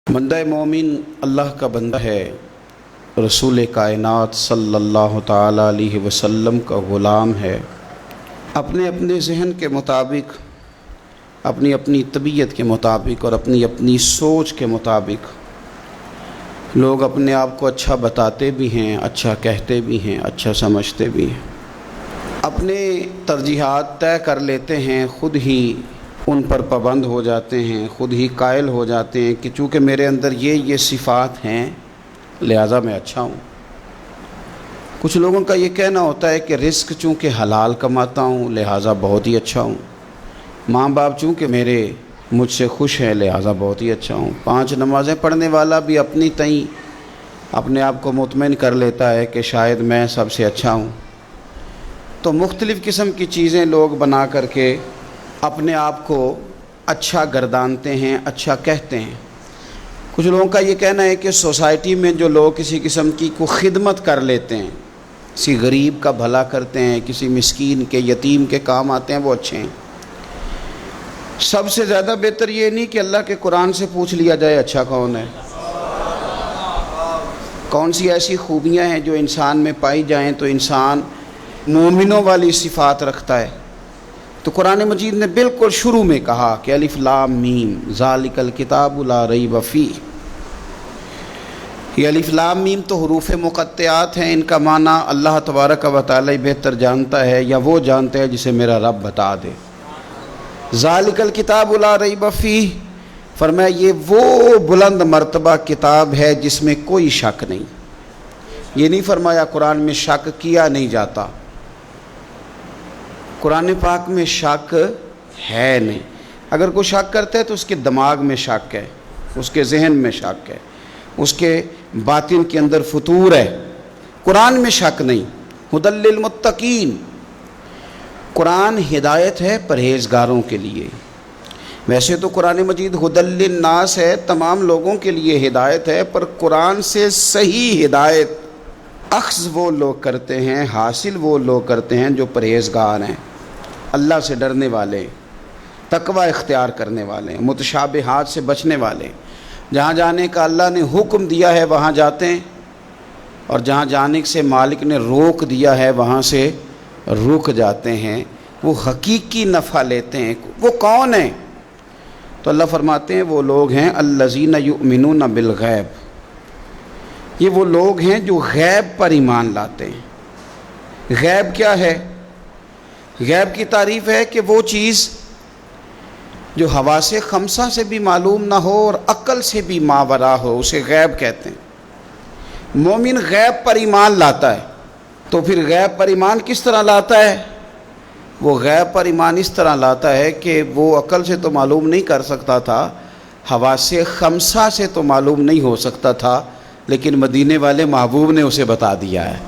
بندہ مومن اللہ کا بندہ ہے، رسول کائنات صلی اللہ تعالی علیہ وسلم کا غلام ہے۔ اپنے اپنے ذہن کے مطابق، اپنی اپنی طبیعت کے مطابق اور اپنی اپنی سوچ کے مطابق لوگ اپنے آپ کو اچھا بتاتے بھی ہیں، اچھا کہتے بھی ہیں، اچھا سمجھتے بھی ہیں، اپنے ترجیحات طے کر لیتے ہیں، خود ہی ان پر پابند ہو جاتے ہیں، خود ہی قائل ہو جاتے ہیں کہ چونکہ میرے اندر یہ صفات ہیں لہٰذا میں اچھا ہوں۔ کچھ لوگوں کا یہ کہنا ہوتا ہے کہ رزق چونکہ حلال کماتا ہوں لہٰذا بہت ہی اچھا ہوں، ماں باپ چونکہ میرے مجھ سے خوش ہیں لہٰذا بہت ہی اچھا ہوں۔ 5 نمازیں پڑھنے والا بھی اپنی تئیں اپنے آپ کو مطمئن کر لیتا ہے کہ شاید میں سب سے اچھا ہوں۔ تو مختلف قسم کی چیزیں لوگ بنا کر کے اپنے آپ کو اچھا گردانتے ہیں، اچھا کہتے ہیں۔ کچھ لوگوں کا یہ کہنا ہے کہ سوسائٹی میں جو لوگ کسی قسم کی کو خدمت کر لیتے ہیں، کسی غریب کا بھلا کرتے ہیں، کسی مسکین کے یتیم کے کام آتے ہیں، وہ اچھے ہیں۔ سب سے زیادہ بہتر یہ نہیں کہ اللہ کے قرآن سے پوچھ لیا جائے اچھا کون ہے، کون سی ایسی خوبیاں ہیں جو انسان میں پائی جائیں تو انسان مومنوں والی صفات رکھتا ہے۔ تو قرآن مجید نے بالکل شروع میں کہا کہ الف لام میم ذالک الکتاب لا ریب فیہ۔ یہ الف لام میم تو حروف مقطعات ہیں، ان کا معنی اللہ تبارک و تعالی بہتر جانتا ہے، یا وہ جانتا ہے جسے میرا رب بتا دے۔ ذالک الکتاب لا ریب فیہ فرمایا یہ وہ بلند مرتبہ کتاب ہے جس میں کوئی شک نہیں۔ یہ نہیں فرمایا قرآن میں شک کیا نہیں جاتا، قرآن پاک میں شک ہے نہیں۔ اگر کوئی شک کرتا ہے تو اس کے دماغ میں شک ہے، اس کے ذہن میں شک ہے، اس کے باطن کے اندر فطور ہے۔ قرآن میں شک نہیں۔ ھدی للمتقین، قرآن ہدایت ہے پرہیزگاروں کے لیے۔ ویسے تو قرآن مجید ھدی للناس ہے، تمام لوگوں کے لیے ہدایت ہے، پر قرآن سے صحیح ہدایت اخذ وہ لوگ کرتے ہیں، حاصل وہ لوگ کرتے ہیں جو پرہیزگار ہیں، اللہ سے ڈرنے والے، تقوی اختیار کرنے والے، متشابہات سے بچنے والے۔ جہاں جانے کا اللہ نے حکم دیا ہے وہاں جاتے ہیں، اور جہاں جانے سے مالک نے روک دیا ہے وہاں سے رک جاتے ہیں۔ وہ حقیقی نفع لیتے ہیں۔ وہ کون ہیں؟ تو اللہ فرماتے ہیں وہ لوگ ہیں الذین یؤمنون بالغیب، یہ وہ لوگ ہیں جو غیب پر ایمان لاتے ہیں۔ غیب کیا ہے؟ غیب کی تعریف ہے کہ وہ چیز جو حواس خمسہ سے بھی معلوم نہ ہو اور عقل سے بھی ماورا ہو، اسے غیب کہتے ہیں۔ مومن غیب پر ایمان لاتا ہے۔ تو پھر غیب پر ایمان کس طرح لاتا ہے؟ وہ غیب پر ایمان اس طرح لاتا ہے کہ وہ عقل سے تو معلوم نہیں کر سکتا تھا، حواس خمسہ سے تو معلوم نہیں ہو سکتا تھا، لیکن مدینے والے محبوب نے اسے بتا دیا ہے۔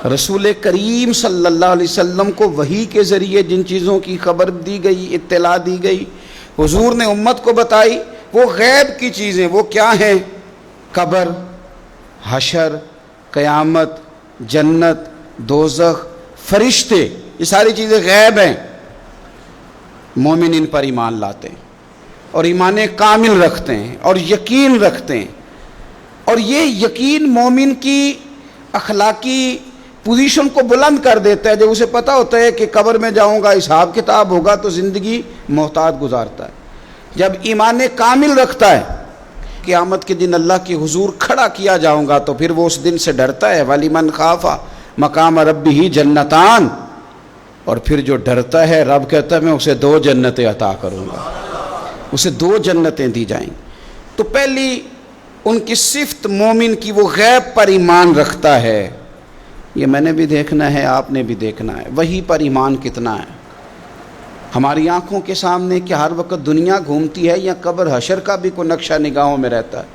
رسول کریم صلی اللہ علیہ وسلم کو وحی کے ذریعے جن چیزوں کی خبر دی گئی، اطلاع دی گئی، حضور نے امت کو بتائی، وہ غیب کی چیزیں۔ وہ کیا ہیں؟ قبر، حشر، قیامت، جنت، دوزخ، فرشتے، یہ ساری چیزیں غیب ہیں۔ مومن ان پر ایمان لاتے ہیں اور ایمان کامل رکھتے ہیں اور یقین رکھتے ہیں، اور یہ یقین مومن کی اخلاقی پوزیشن کو بلند کر دیتا ہے۔ جب اسے پتہ ہوتا ہے کہ قبر میں جاؤں گا، حساب کتاب ہوگا، تو زندگی محتاط گزارتا ہے۔ جب ایمان کامل رکھتا ہے، قیامت کے دن اللہ کے حضور کھڑا کیا جاؤں گا، تو پھر وہ اس دن سے ڈرتا ہے۔ وَلِمَنْ خَافَ مَقَامَ رَبِّهِ جَنَّتَانِ، اور پھر جو ڈرتا ہے رب کہتا ہے میں اسے 2 جنتیں عطا کروں گا، اسے 2 جنتیں دی جائیں۔ تو پہلی ان کی صفت مومن کی، وہ غیب پر ایمان رکھتا ہے۔ یہ میں نے بھی دیکھنا ہے، آپ نے بھی دیکھنا ہے، وہی پر ایمان کتنا ہے۔ ہماری آنکھوں کے سامنے کہ ہر وقت دنیا گھومتی ہے، یا قبر حشر کا بھی کوئی نقشہ نگاہوں میں رہتا ہے؟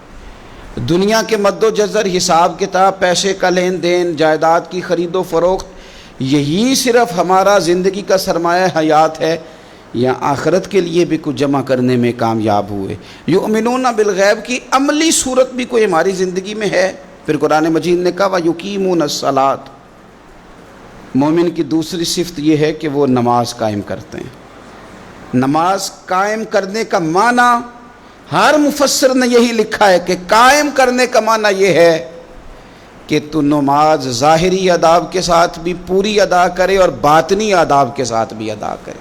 دنیا کے مد و جزر، حساب کتاب، پیسے کا لین دین، جائیداد کی خرید و فروخت، یہی صرف ہمارا زندگی کا سرمایہ حیات ہے، یا آخرت کے لیے بھی کچھ جمع کرنے میں کامیاب ہوئے؟ یؤمنون بالغیب کی عملی صورت بھی کوئی ہماری زندگی میں ہے؟ پھر قرآن مجید نے کہا وَيُقِيمُونَ الصَّلَاةَ، مومن کی دوسری صفت یہ ہے کہ وہ نماز قائم کرتے ہیں۔ نماز قائم کرنے کا معنی ہر مفسر نے یہی لکھا ہے کہ قائم کرنے کا معنی یہ ہے کہ تو نماز ظاہری آداب کے ساتھ بھی پوری ادا کرے اور باطنی آداب کے ساتھ بھی ادا کرے.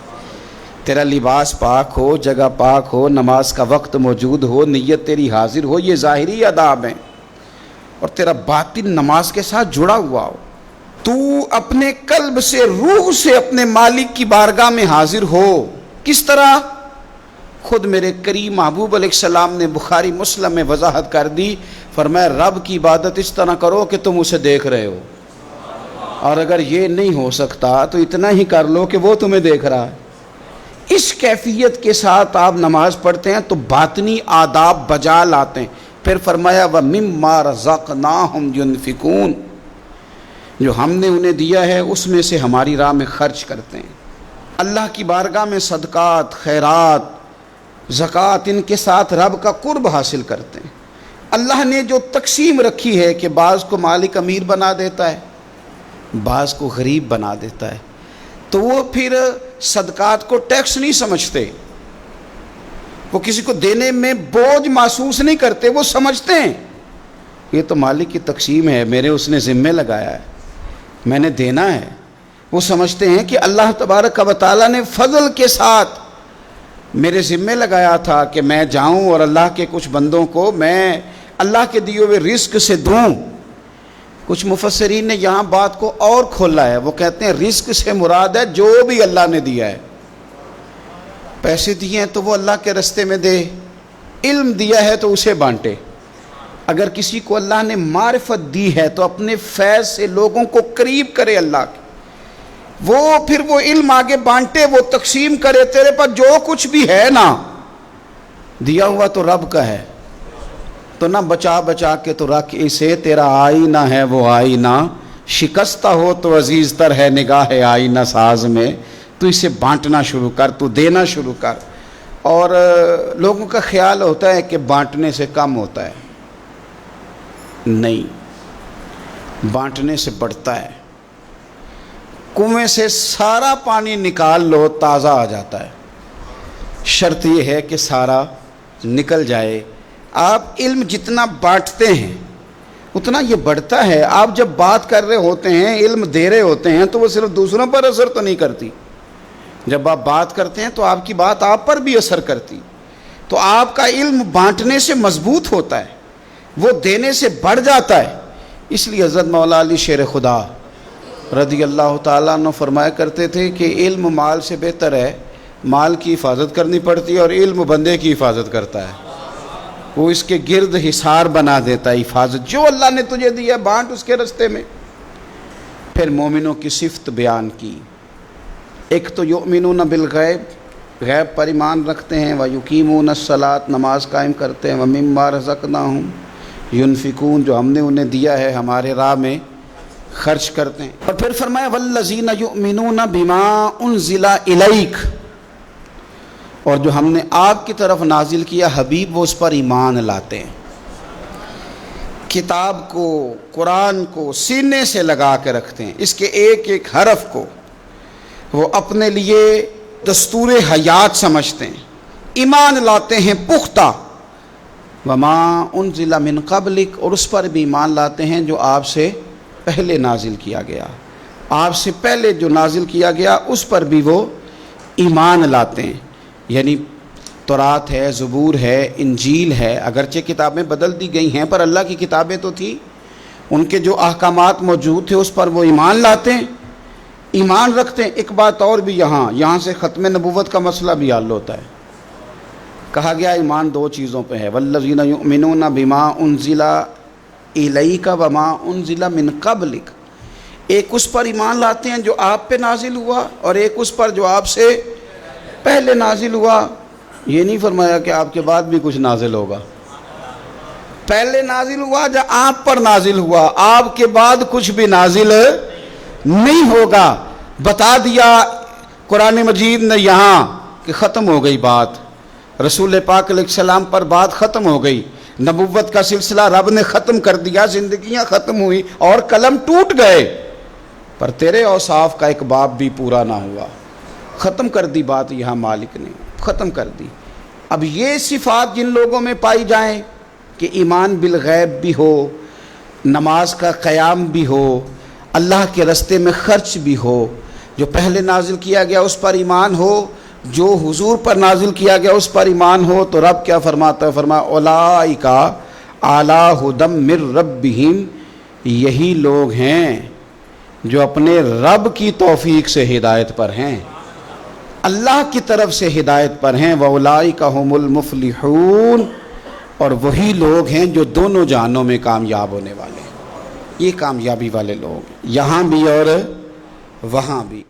تیرا لباس پاک ہو، جگہ پاک ہو، نماز کا وقت موجود ہو، نیت تیری حاضر ہو، یہ ظاہری آداب ہیں، اور تیرا باطن نماز کے ساتھ جڑا ہوا ہو. تو اپنے قلب سے، روح سے اپنے مالک کی بارگاہ میں حاضر ہو. کس طرح؟ خود میرے کریم محبوب علیہ السلام نے بخاری مسلم میں وضاحت کر دی. فرمایا رب کی عبادت اس طرح کرو کہ تم اسے دیکھ رہے ہو، اور اگر یہ نہیں ہو سکتا تو اتنا ہی کر لو کہ وہ تمہیں دیکھ رہا ہے. اس کیفیت کے ساتھ آپ نماز پڑھتے ہیں تو باطنی آداب بجا لاتے ہیں. پھر فرمایا وَمِمَّا رَزَقْنَاهُمْ يُنْفِقُونَ، جو ہم نے انہیں دیا ہے اس میں سے ہماری راہ میں خرچ کرتے ہیں. اللہ کی بارگاہ میں صدقات، خیرات، زکوٰۃ، ان کے ساتھ رب کا قرب حاصل کرتے ہیں. اللہ نے جو تقسیم رکھی ہے کہ بعض کو مالک امیر بنا دیتا ہے، بعض کو غریب بنا دیتا ہے، تو وہ پھر صدقات کو ٹیکس نہیں سمجھتے، وہ کسی کو دینے میں بوجھ محسوس نہیں کرتے. وہ سمجھتے ہیں یہ تو مالک کی تقسیم ہے، میرے اس نے ذمہ لگایا ہے، میں نے دینا ہے. وہ سمجھتے ہیں کہ اللہ تبارک و تعالیٰ نے فضل کے ساتھ میرے ذمہ لگایا تھا کہ میں جاؤں اور اللہ کے کچھ بندوں کو میں اللہ کے دیے ہوئے رزق سے دوں. کچھ مفسرین نے یہاں بات کو اور کھولا ہے. وہ کہتے ہیں رزق سے مراد ہے جو بھی اللہ نے دیا ہے. پیسے دیے ہیں تو وہ اللہ کے رستے میں دے، علم دیا ہے تو اسے بانٹے. اگر کسی کو اللہ نے معرفت دی ہے تو اپنے فیض سے لوگوں کو قریب کرے اللہ کے، وہ پھر وہ علم آگے بانٹے، وہ تقسیم کرے. تیرے پاس جو کچھ بھی ہے نا دیا ہوا تو رب کا ہے، تو نہ بچا بچا کے تو رکھ اسے. تیرا آئینہ ہے وہ آئینہ، شکستہ ہو تو عزیز تر ہے نگاہ آئینہ ساز میں. تو اسے بانٹنا شروع کر، تو دینا شروع کر. اور لوگوں کا خیال ہوتا ہے کہ بانٹنے سے کم ہوتا ہے. نہیں، بانٹنے سے بڑھتا ہے. کنویں سے سارا پانی نکال لو تازہ آ جاتا ہے، شرط یہ ہے کہ سارا نکل جائے. آپ علم جتنا بانٹتے ہیں اتنا یہ بڑھتا ہے. آپ جب بات کر رہے ہوتے ہیں، علم دے رہے ہوتے ہیں، تو وہ صرف دوسروں پر اثر تو نہیں کرتی. جب آپ بات کرتے ہیں تو آپ کی بات آپ پر بھی اثر کرتی. تو آپ کا علم بانٹنے سے مضبوط ہوتا ہے، وہ دینے سے بڑھ جاتا ہے. اس لیے حضرت مولا علی شیر خدا رضی اللہ تعالیٰ عنہ فرمایا کرتے تھے کہ علم مال سے بہتر ہے. مال کی حفاظت کرنی پڑتی ہے اور علم بندے کی حفاظت کرتا ہے. وہ اس کے گرد حصار بنا دیتا ہے. حفاظت جو اللہ نے تجھے دیا بانٹ اس کے رستے میں. پھر مومنوں کی صفت بیان کی. ایک تو یؤمنون بالغیب، غیب پر ایمان رکھتے ہیں. وَيُقِيمُونَ الصَّلَاةَ، نماز قائم کرتے ہیں. وَمِمَّا رَزَقْنَاهُمْ يُنْفِقُونَ، جو ہم نے انہیں دیا ہے ہمارے راہ میں خرچ کرتے ہیں. اور پھر فرمایا وَالَّذِينَ يُؤْمِنُونَ بِمَا أُنزِلَ إِلَيْكَ، اور جو ہم نے آپ کی طرف نازل کیا حبیب وہ اس پر ایمان لاتے ہیں. کتاب کو، قرآن کو سینے سے لگا کے رکھتے ہیں. اس کے ایک ایک حرف کو وہ اپنے لیے دستور حیات سمجھتے ہیں. ایمان لاتے ہیں پختہ. وما انزل من قبلک، اور اس پر بھی ایمان لاتے ہیں جو آپ سے پہلے نازل کیا گیا. آپ سے پہلے جو نازل کیا گیا اس پر بھی وہ ایمان لاتے ہیں. یعنی تورات ہے، زبور ہے، انجیل ہے. اگرچہ کتابیں بدل دی گئی ہیں پر اللہ کی کتابیں تو تھی، ان کے جو احکامات موجود تھے اس پر وہ ایمان لاتے ہیں، ایمان رکھتے ہیں. ایک بات اور بھی یہاں سے ختم نبوت کا مسئلہ بھی حل ہوتا ہے. کہا گیا ایمان دو چیزوں پہ ہے. والذین یؤمنون بما انزل الیک وما انزل من قبلک. ایک اس پر ایمان لاتے ہیں جو آپ پہ نازل ہوا، اور ایک اس پر جو آپ سے پہلے نازل ہوا. یہ نہیں فرمایا کہ آپ کے بعد بھی کچھ نازل ہوگا. پہلے نازل ہوا جو آپ پر نازل ہوا، آپ کے بعد کچھ بھی نازل نہیں ہوگا. بتا دیا قرآن مجید نے یہاں کہ ختم ہو گئی بات. رسول پاک علیہ السلام پر بات ختم ہو گئی. نبوت کا سلسلہ رب نے ختم کر دیا. زندگیاں ختم ہوئی اور قلم ٹوٹ گئے، پر تیرے اوصاف کا ایک باب بھی پورا نہ ہوا. ختم کر دی بات. یہاں مالک نے ختم کر دی. اب یہ صفات جن لوگوں میں پائی جائیں کہ ایمان بالغیب بھی ہو، نماز کا قیام بھی ہو، اللہ کے راستے میں خرچ بھی ہو، جو پہلے نازل کیا گیا اس پر ایمان ہو، جو حضور پر نازل کیا گیا اس پر ایمان ہو، تو رب کیا فرماتا ہے؟ فرمایا اولئک علی ھدی من ربہم، یہی لوگ ہیں جو اپنے رب کی توفیق سے ہدایت پر ہیں، اللہ کی طرف سے ہدایت پر ہیں۔ وَأُولَٰئِکَ هُمُ الْمُفْلِحُونَ، اور وہی لوگ ہیں جو دونوں جہانوں میں کامیاب ہونے والے ہیں۔ یہ کامیابی والے لوگ یہاں بھی اور وہاں بھی۔